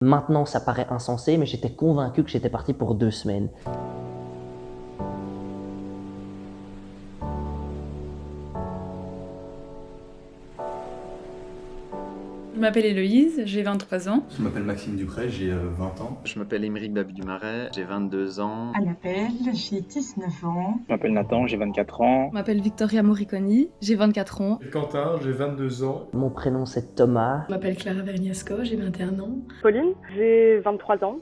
Maintenant, ça paraît insensé, mais j'étais convaincu que j'étais parti pour 2 semaines. Je m'appelle Héloïse, j'ai 23 ans. Je m'appelle Maxime Ducret, j'ai 20 ans. Je m'appelle Émeric Babu du Marais, j'ai 22 ans. Anne Appel, j'ai 19 ans. Je m'appelle Nathan, j'ai 24 ans. Je m'appelle Victoria Moriconi, j'ai 24 ans. Quentin, j'ai 22 ans. Mon prénom c'est Thomas. Je m'appelle Clara Verniasco, j'ai 21 ans. Pauline, j'ai 23 ans.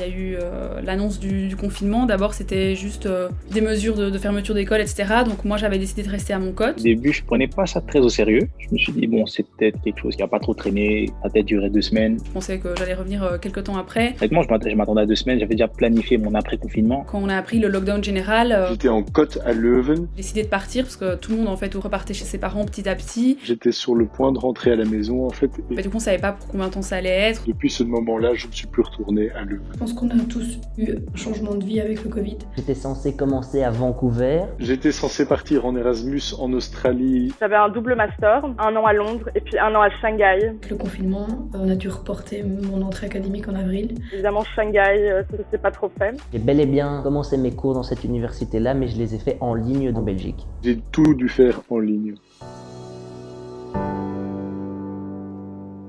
Il y a eu l'annonce du confinement. D'abord, c'était juste des mesures de fermeture d'école, etc. Donc moi, j'avais décidé de rester à mon cote. Au début, je prenais pas ça très au sérieux. Je me suis dit, bon, c'est peut-être quelque chose qui a pas trop traîné. Ça a peut-être duré 2 semaines. Je pensais que j'allais revenir quelques temps après. Honnêtement, je m'attendais à 2 semaines. J'avais déjà planifié mon après-confinement. Quand on a appris le lockdown général, J'étais en cote à Leuven. j'ai décidé de partir parce que tout le monde, en fait, repartait chez ses parents petit à petit. J'étais sur le point de rentrer à la maison, en fait. Mais du coup, on savait pas pour combien de temps ça allait être. Depuis ce moment-là, je ne suis plus retourné à Leuven. Je pense qu'on a tous eu un changement de vie avec le Covid. J'étais censé commencer à Vancouver. J'étais censé partir en Erasmus en Australie. J'avais un double master, 1 an à Londres et puis 1 an à Shanghai. Avec le confinement, on a dû reporter mon entrée académique en avril. Évidemment, Shanghai, ça s'est pas trop fait. J'ai bel et bien commencé mes cours dans cette université-là, mais je les ai faits en ligne en Belgique. J'ai tout dû faire en ligne.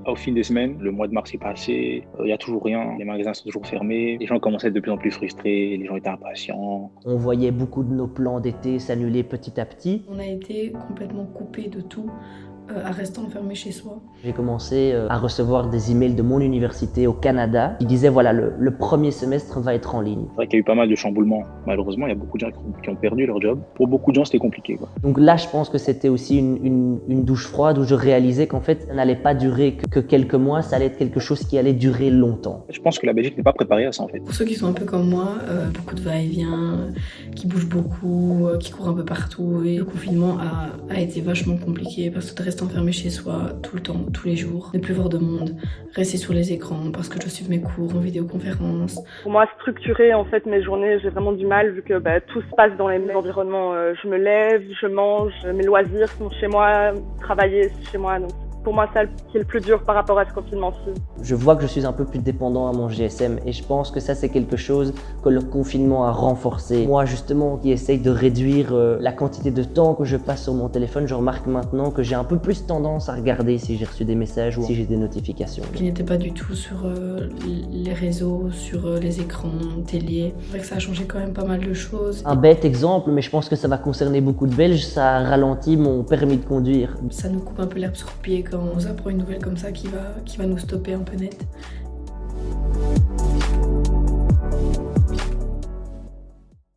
Au fil des semaines, le mois de mars est passé. Il y a toujours rien. Les magasins sont toujours fermés. Les gens commençaient à être de plus en plus frustrés. Les gens étaient impatients. On voyait beaucoup de nos plans d'été s'annuler petit à petit. On a été complètement coupé de tout, à rester enfermé chez soi. J'ai commencé à recevoir des emails de mon université au Canada qui disaient voilà, le premier semestre va être en ligne. C'est vrai qu'il y a eu pas mal de chamboulements. Malheureusement, il y a beaucoup de gens qui ont perdu leur job. Pour beaucoup de gens, c'était compliqué, quoi. Donc là, je pense que c'était aussi une douche froide où je réalisais qu'en fait, ça n'allait pas durer que quelques mois, ça allait être quelque chose qui allait durer longtemps. Je pense que la Belgique n'est pas préparée à ça, en fait. Pour ceux qui sont un peu comme moi, beaucoup de va-et-vient, qui bougent beaucoup, qui courent un peu partout. Et le confinement a été vachement compliqué parce que de rester enfermé chez soi tout le temps, tous les jours, ne plus voir de monde, rester sur les écrans parce que je dois suivre mes cours en vidéoconférence. Pour moi, structurer en fait mes journées, j'ai vraiment du mal vu que tout se passe dans les mêmes environnements. Je me lève, je mange, mes loisirs sont chez moi, travailler c'est chez moi. Donc pour moi, c'est qui est le plus dur par rapport à ce confinement-ci. Je vois que je suis un peu plus dépendant à mon GSM et je pense que ça, c'est quelque chose que le confinement a renforcé. Moi, justement, qui essaye de réduire la quantité de temps que je passe sur mon téléphone, je remarque maintenant que j'ai un peu plus tendance à regarder si j'ai reçu des messages ou si j'ai des notifications. Qui n'était pas du tout sur les réseaux, sur les écrans, télé. C'est vrai que ça a changé quand même pas mal de choses. Un bête exemple, mais je pense que ça va concerner beaucoup de Belges, ça a ralenti mon permis de conduire. Ça nous coupe un peu l'herbe sur le pied quand on apprend une nouvelle comme ça qui va nous stopper un peu net.